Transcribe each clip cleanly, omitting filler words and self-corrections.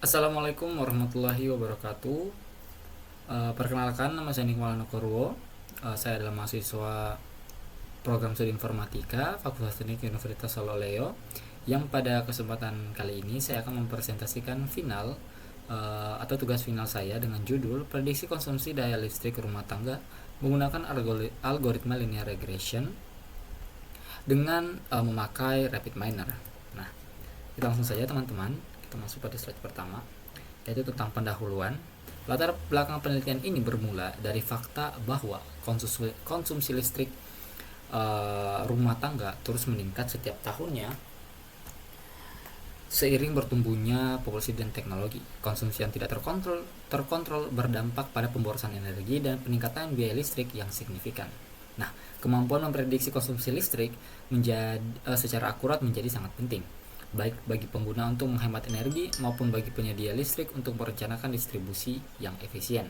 Assalamualaikum warahmatullahi wabarakatuh. Perkenalkan, nama saya Nikmal Nokorwo. Saya adalah mahasiswa program studi informatika Fakultas Teknik Universitas Sololeo, yang pada kesempatan kali ini saya akan mempresentasikan final atau tugas final saya dengan judul prediksi konsumsi daya listrik rumah tangga menggunakan algoritma linear regression dengan memakai rapid miner. Nah, kita langsung saja teman-teman, kita masuk pada slide pertama, yaitu tentang pendahuluan. Latar belakang penelitian ini bermula dari fakta bahwa konsumsi listrik rumah tangga terus meningkat setiap tahunnya seiring bertumbuhnya populasi dan teknologi. Konsumsi yang tidak terkontrol berdampak pada pemborosan energi dan peningkatan biaya listrik yang signifikan. Nah, kemampuan memprediksi konsumsi listrik secara akurat menjadi sangat penting, baik bagi pengguna untuk menghemat energi maupun bagi penyedia listrik untuk merencanakan distribusi yang efisien.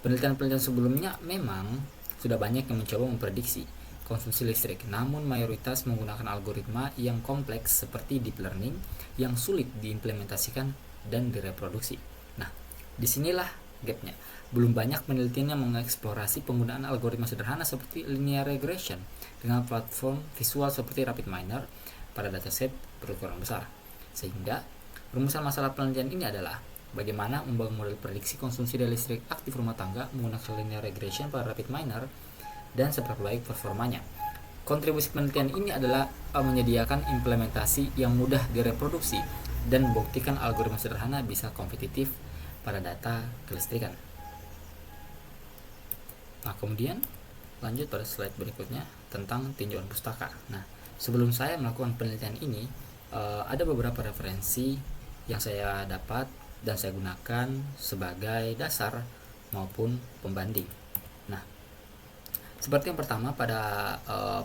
Penelitian-penelitian sebelumnya memang sudah banyak yang mencoba memprediksi konsumsi listrik, namun mayoritas menggunakan algoritma yang kompleks seperti deep learning yang sulit diimplementasikan dan direproduksi. Nah, disinilah gapnya. Belum banyak penelitian yang mengeksplorasi penggunaan algoritma sederhana seperti linear regression dengan platform visual seperti RapidMiner pada dataset berukuran besar. Sehingga rumusan masalah penelitian ini adalah bagaimana membangun model prediksi konsumsi daya listrik aktif rumah tangga menggunakan linear regression pada RapidMiner dan seberapa baik performanya. Kontribusi penelitian ini adalah menyediakan implementasi yang mudah direproduksi dan membuktikan algoritma sederhana bisa kompetitif pada data kelistrikan. Nah, kemudian lanjut pada slide berikutnya tentang tinjauan pustaka. Nah, sebelum saya melakukan penelitian ini, ada beberapa referensi yang saya dapat dan saya gunakan sebagai dasar maupun pembanding. Nah, seperti yang pertama, pada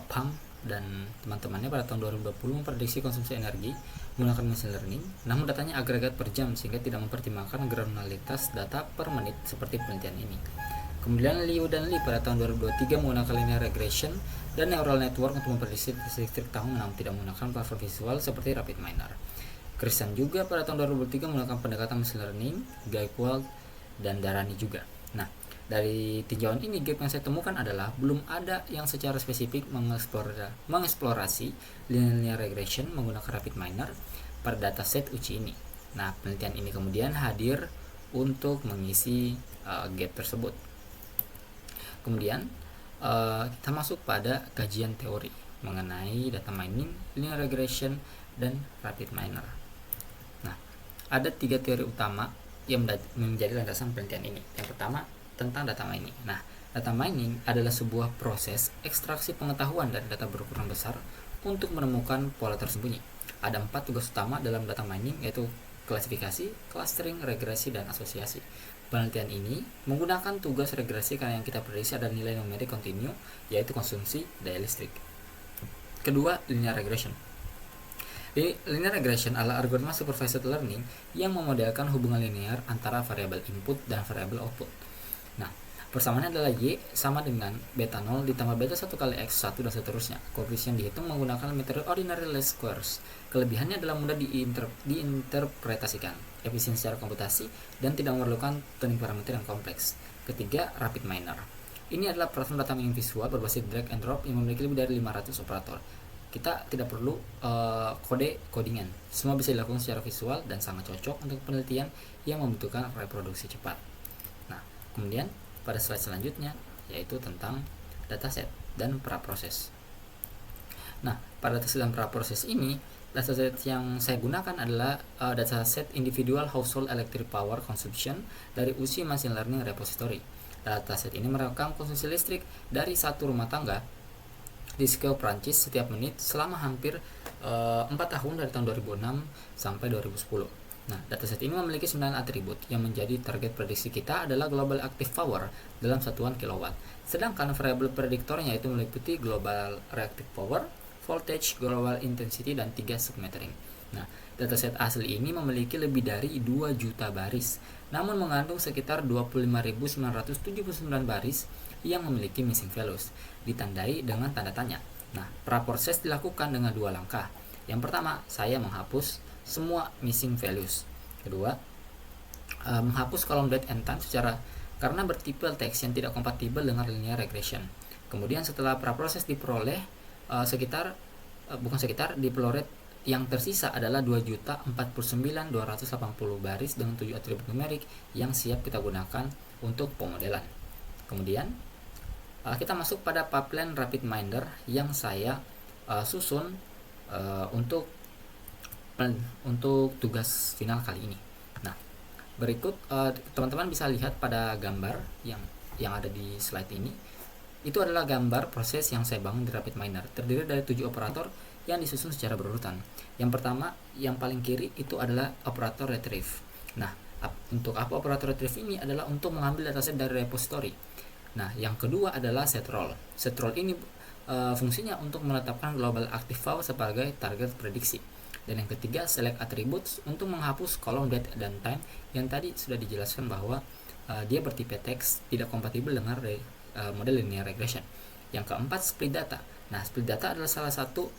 Pang dan teman-temannya pada tahun 2020 memprediksi konsumsi energi menggunakan machine learning, namun datanya agregat per jam sehingga tidak mempertimbangkan granularitas data per menit seperti penelitian ini. Kemudian Liu dan Li pada tahun 2023 menggunakan linear regression dan neural network untuk memprediksi listrik tahun, namun tidak menggunakan platform visual seperti RapidMiner. Christian juga pada tahun 2003 menggunakan pendekatan machine learning, Gaikwald dan Dharani juga. Nah, dari tinjauan ini, gap yang saya temukan adalah belum ada yang secara spesifik mengeksplorasi linear regression menggunakan RapidMiner pada dataset uji ini. Nah, penelitian ini kemudian hadir untuk mengisi gap tersebut. Kemudian kita masuk pada kajian teori mengenai data mining, linear regression, dan RapidMiner. Nah, ada 3 teori utama yang menjadi landasan penelitian ini. Yang pertama, tentang data mining. Nah, data mining adalah sebuah proses ekstraksi pengetahuan dari data berukuran besar untuk menemukan pola tersembunyi. Ada 4 tugas utama dalam data mining, yaitu klasifikasi, clustering, regresi, dan asosiasi. Penelitian ini menggunakan tugas regresi karena yang kita prediksi ada nilai numerik kontinu, yaitu konsumsi daya listrik. Kedua, linear regression. Linear regression adalah algoritma supervised learning yang memodelkan hubungan linear antara variabel input dan variabel output. Nah, persamaannya adalah Y sama dengan beta 0 ditambah beta 1 kali X1 dan seterusnya. Koefisien dihitung menggunakan metode ordinary least squares. Kelebihannya adalah mudah diinterpretasikan, efisien secara komputasi, dan tidak memerlukan tuning parameter yang kompleks. Ketiga, RapidMiner. Ini adalah platform data mining visual berbasis drag and drop yang memiliki lebih dari 500 operator. Kita tidak perlu codingan. Semua bisa dilakukan secara visual dan sangat cocok untuk penelitian yang membutuhkan reproduksi cepat. Nah, kemudian pada slide selanjutnya yaitu tentang dataset dan praproses. Nah, pada dataset dan praproses ini, dataset yang saya gunakan adalah dataset individual household electric power consumption dari UC Machine Learning Repository. Dataset ini merekam konsumsi listrik dari satu rumah tangga di scale Prancis setiap menit selama hampir 4 tahun dari tahun 2006 sampai 2010. Nah, dataset ini memiliki 9 atribut yang menjadi target prediksi kita adalah global active power dalam satuan kilowatt. Sedangkan variabel prediktornya itu meliputi global reactive power, voltage, global intensity, dan 3 submetering. Nah, dataset asli ini memiliki lebih dari 2 juta baris, namun mengandung sekitar 25.979 baris yang memiliki missing values, ditandai dengan tanda tanya. Nah, praproses dilakukan dengan 2 langkah. Yang pertama, saya menghapus semua missing values. Kedua, menghapus kolom date and time karena bertipe teks yang tidak kompatibel dengan linear regression. Kemudian setelah praproses diperoleh diperoleh yang tersisa adalah 2.049.280 baris dengan 7 atribut numerik yang siap kita gunakan untuk pemodelan. Kemudian kita masuk pada pipeline RapidMiner yang saya susun untuk tugas final kali ini. Nah, berikut teman-teman bisa lihat pada gambar yang ada di slide ini. Itu adalah gambar proses yang saya bangun di RapidMiner. Terdiri dari 7 operator yang disusun secara berurutan. Yang pertama, yang paling kiri itu adalah operator retrieve. Nah, untuk apa operator retrieve ini adalah untuk mengambil dataset dari repository. Nah, yang kedua adalah setrol. Setrol ini fungsinya untuk menetapkan global active file sebagai target prediksi. Dan yang ketiga, select attributes untuk menghapus kolom date dan time yang tadi sudah dijelaskan bahwa dia bertipe teks, tidak kompatibel dengan model linear regression. Yang keempat, split data. Nah, split data adalah salah satu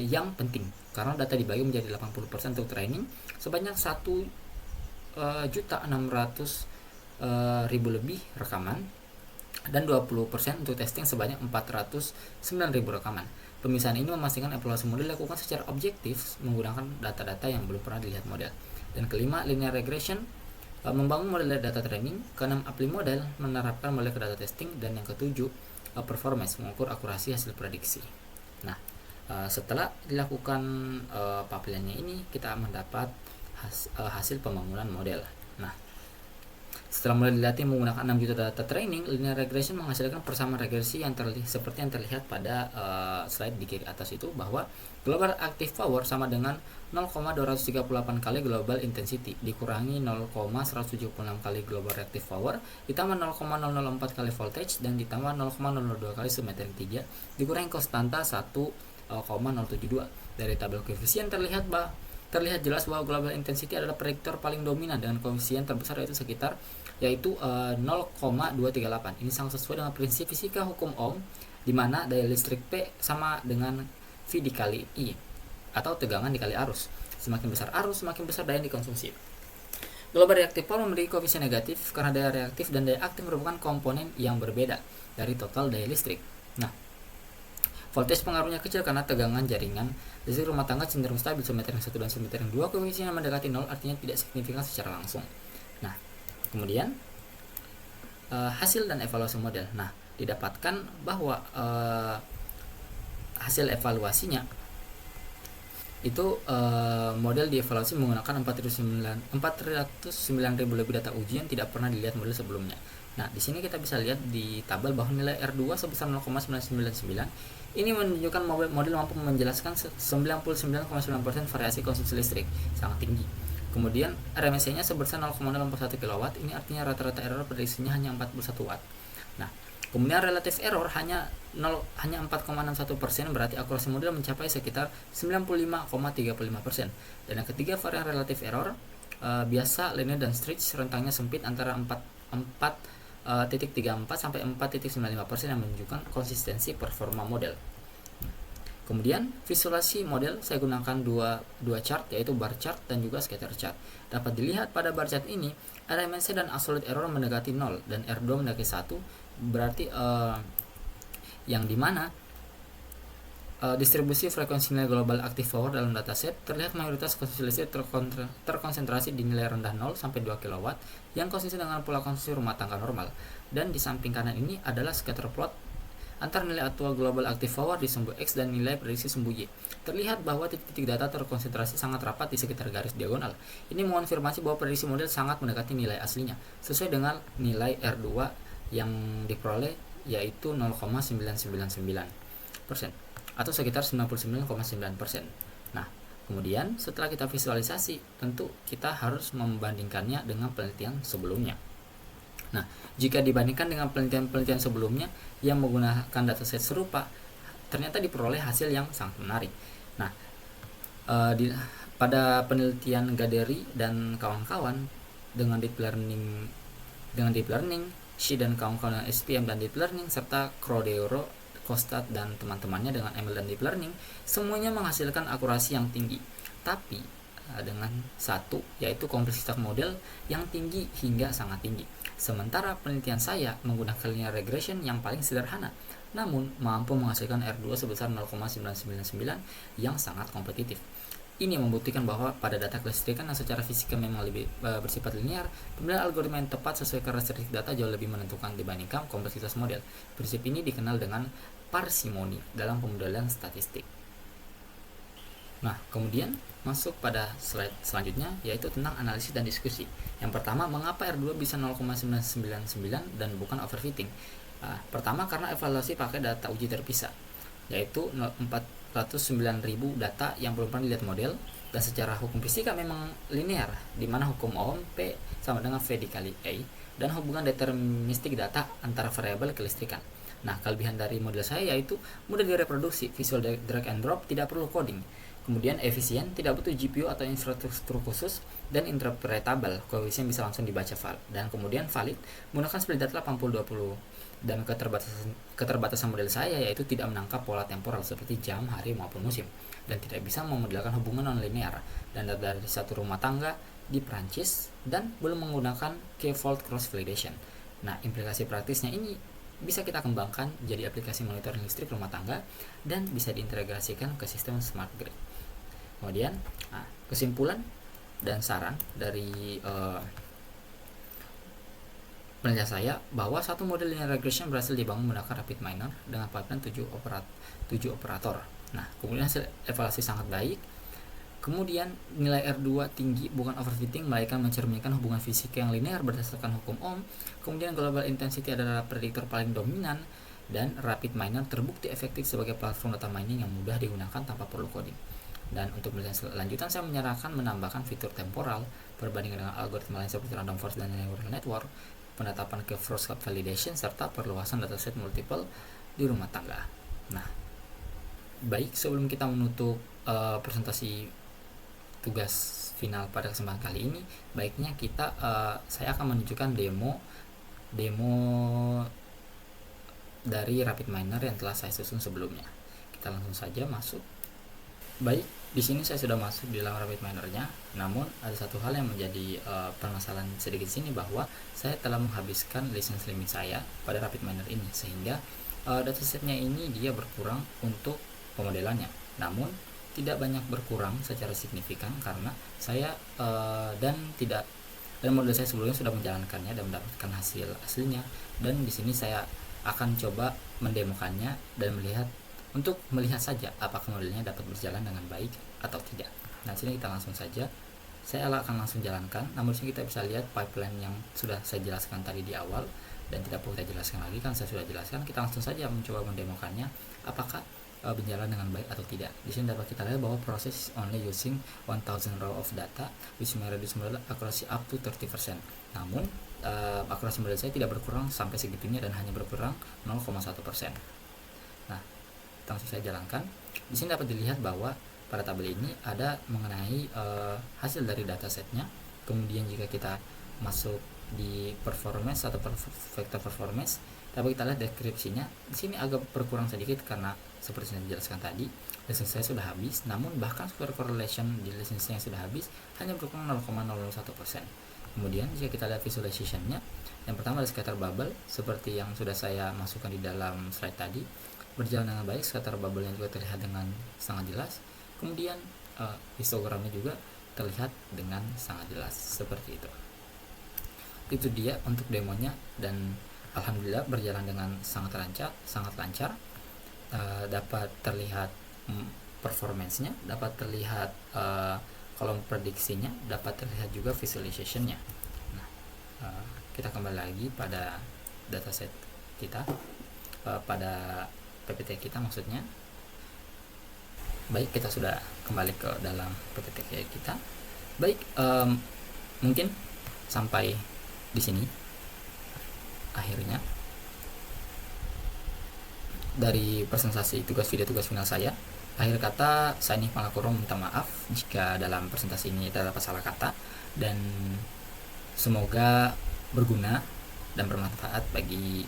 yang penting karena data dibagi menjadi 80% untuk training sebanyak 1.600.000 lebih rekaman dan 20% untuk testing sebanyak 409.000 rekaman. Pemisahan ini memastikan evaluasi model dilakukan secara objektif menggunakan data-data yang belum pernah dilihat model. Dan kelima, linear regression membangun model data training. Keenam, apply model menerapkan model ke data testing. Dan yang ketujuh, performance mengukur akurasi hasil prediksi. Nah, setelah dilakukan pipeline-nya ini, kita mendapat hasil pembangunan model. Nah, setelah mulai dilatih menggunakan 6 juta data training, linear regression menghasilkan persamaan regresi yang seperti yang terlihat pada slide di kiri atas itu, bahwa global active power sama dengan 0,238 kali global intensity dikurangi 0,176 kali global reactive power ditambah 0,004 kali voltage dan ditambah 0,002 kali symmetric 3 dikurangi konstanta 1,072. Dari tabel koefisien terlihat jelas bahwa global intensity adalah prediktor paling dominan dengan koefisien terbesar yaitu 0,238. Ini sangat sesuai dengan prinsip fisika hukum Ohm, di mana daya listrik P sama dengan V dikali I atau tegangan dikali arus. Semakin besar arus, semakin besar daya yang dikonsumsi. Global reactive power memiliki koefisien negatif karena daya reaktif dan daya aktif merupakan komponen yang berbeda dari total daya listrik. Nah, voltage pengaruhnya kecil karena tegangan jaringan. Listrik rumah tangga cenderung stabil. Symmetric 1 dan symmetric 2 koefisien yang mendekati 0 artinya tidak signifikan secara langsung. Nah, kemudian hasil dan evaluasi model. Nah, didapatkan bahwa hasil evaluasinya itu model dievaluasi menggunakan 409.000 lebih data ujian, tidak pernah dilihat model sebelumnya. Nah, di sini kita bisa lihat di tabel bahwa nilai R2 sebesar 0,999. Ini menunjukkan model mampu menjelaskan 99,9% variasi konsumsi listrik, sangat tinggi. Kemudian RMSE-nya sebesar 0,041 kW, ini artinya rata-rata error prediksinya hanya 41 watt. Nah, kemudian relative error hanya 4,61%, berarti akurasi model mencapai sekitar 95,35%. Dan yang ketiga, varian relative error biasa, linear dan stretch, rentangnya sempit antara 4,34 sampai 4,95% yang menunjukkan konsistensi performa model. Kemudian visualisasi model saya gunakan dua chart, yaitu bar chart dan juga scatter chart. Dapat dilihat pada bar chart ini RMSE dan absolute error mendekati 0 dan R2 mendekati 1, berarti yang dimana distribusi frekuensi nilai global active power dalam dataset terlihat mayoritas konsumsi listrik terkonsentrasi di nilai rendah 0 sampai 2 kW yang konsisten dengan pola konsumsi rumah tangga normal. Dan di samping kanan ini adalah scatter plot antara nilai aktual global active power di sumbu X dan nilai prediksi sumbu Y. Terlihat bahwa titik-titik data terkonsentrasi sangat rapat di sekitar garis diagonal. Ini mengonfirmasi bahwa prediksi model sangat mendekati nilai aslinya, sesuai dengan nilai R2 yang diperoleh yaitu 0,999% atau sekitar 99,9%. Nah, kemudian setelah kita visualisasi, tentu kita harus membandingkannya dengan penelitian sebelumnya. Nah, jika dibandingkan dengan penelitian-penelitian sebelumnya yang menggunakan dataset serupa, ternyata diperoleh hasil yang sangat menarik. Nah, pada penelitian Gaderi dan kawan-kawan dengan deep learning, Shi dan kawan-kawan dengan SPM dan deep learning, serta Crodero, Kostat dan teman-temannya dengan ML dan deep learning, semuanya menghasilkan akurasi yang tinggi. Tapi dengan satu, yaitu kompleksitas model yang tinggi hingga sangat tinggi. Sementara penelitian saya menggunakan linear regression yang paling sederhana, namun mampu menghasilkan R2 sebesar 0,999 yang sangat kompetitif. Ini membuktikan bahwa pada data kelistrikan yang secara fisika memang lebih bersifat linear, pemilihan algoritma yang tepat sesuai karakteristik data jauh lebih menentukan dibandingkan kompleksitas model. Prinsip ini dikenal dengan parsimoni dalam pemodelan statistik. Nah, kemudian masuk pada slide selanjutnya, yaitu tentang analisis dan diskusi. Yang pertama, mengapa R2 bisa 0,999 dan bukan overfitting? Pertama, karena evaluasi pakai data uji terpisah, yaitu 409.000 data yang belum pernah dilihat model, dan secara hukum fisika memang linear, di mana hukum Ohm P sama dengan V dikali A, dan hubungan deterministik data antara variabel kelistrikan. Nah, kelebihan dari model saya yaitu mudah direproduksi, visual drag and drop, tidak perlu coding. Kemudian efisien, tidak butuh GPU atau infrastruktur khusus, dan interpretable, koefisien bisa langsung dibaca dan kemudian valid menggunakan split data 80-20. Dan keterbatasan model saya yaitu tidak menangkap pola temporal seperti jam, hari maupun musim, dan tidak bisa memodelkan hubungan nonlinear dan dari satu rumah tangga di Prancis, dan belum menggunakan k-fold cross validation. Nah, implikasi praktisnya ini bisa kita kembangkan jadi aplikasi monitoring listrik rumah tangga dan bisa diintegrasikan ke sistem smart grid. Kemudian, kesimpulan dan saran dari penelitian saya bahwa satu model linear regression berhasil dibangun menggunakan rapid miner dengan pipeline 7 operator. Nah, kemudian hasil evaluasi sangat baik. Kemudian nilai R2 tinggi bukan overfitting, melainkan mencerminkan hubungan fisika yang linear berdasarkan hukum Ohm. Kemudian global intensity adalah prediktor paling dominan, dan rapid miner terbukti efektif sebagai platform data mining yang mudah digunakan tanpa perlu coding. Dan untuk penelitian selanjutnya saya menyarankan menambahkan fitur temporal perbandingan dengan algoritma lain seperti random forest dan neural network, penetapan ke cross validation, serta perluasan dataset multiple di rumah tangga. Nah, baik, sebelum kita menutup presentasi tugas final pada kesempatan kali ini, baiknya saya akan menunjukkan demo dari rapid miner yang telah saya susun sebelumnya. Kita langsung saja masuk. Baik, di sini saya sudah masuk di dalam rapid minernya. Namun ada satu hal yang menjadi permasalahan sedikit sini, bahwa saya telah menghabiskan license limit saya pada rapid miner ini, sehingga datasetnya ini dia berkurang untuk pemodelannya. Namun tidak banyak berkurang secara signifikan karena saya dan model saya sebelumnya sudah menjalankannya dan mendapatkan hasil aslinya. Dan di sini saya akan coba mendemokannya dan melihat saja apakah modelnya dapat berjalan dengan baik atau tidak. Nah, sini kita langsung saja, saya akan langsung jalankan. Namun sini kita bisa lihat pipeline yang sudah saya jelaskan tadi di awal, dan tidak perlu saya jelaskan lagi kan saya sudah jelaskan. Kita langsung saja mencoba mendemokannya apakah berjalan dengan baik atau tidak. Di sini dapat kita lihat bahwa proses only using 1000 row of data which may reduce model accuracy up to 30%. Namun akurasi model saya tidak berkurang sampai segitunya dan hanya berkurang 0,1%. Nah, langsung saya jalankan. Di sini dapat dilihat bahwa pada tabel ini ada mengenai hasil dari datasetnya. Kemudian jika kita masuk di performance atau vector performance, dapat kita lihat deskripsinya. Di sini agak berkurang sedikit karena seperti yang dijelaskan tadi, lisensi saya sudah habis. Namun bahkan square correlation di lisensi yang sudah habis hanya berkurang 0,01%. Kemudian jika kita lihat visualization-nya, yang pertama ada scatter bubble seperti yang sudah saya masukkan di dalam slide tadi, berjalan dengan baik. Scatter bubble-nya juga terlihat dengan sangat jelas. Kemudian histogramnya juga terlihat dengan sangat jelas seperti itu. Itu dia untuk demonya, dan alhamdulillah berjalan dengan sangat lancar. Dapat terlihat performance-nya, dapat terlihat kolom prediksinya, dapat terlihat juga visualization-nya. Nah, kita kembali lagi pada dataset kita, pada PPT kita maksudnya. Baik, kita sudah kembali ke dalam PPT kita. Baik, mungkin sampai di sini akhirnya dari presentasi tugas final saya. Akhir kata, saya nih Pangakurung minta maaf jika dalam presentasi ini terdapat salah kata, dan semoga berguna dan bermanfaat bagi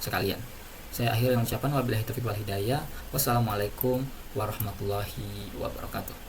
sekalian. Saya akhirnya mengucapkan wabillahi taufiq wal hidayah. Wassalamualaikum warahmatullahi wabarakatuh.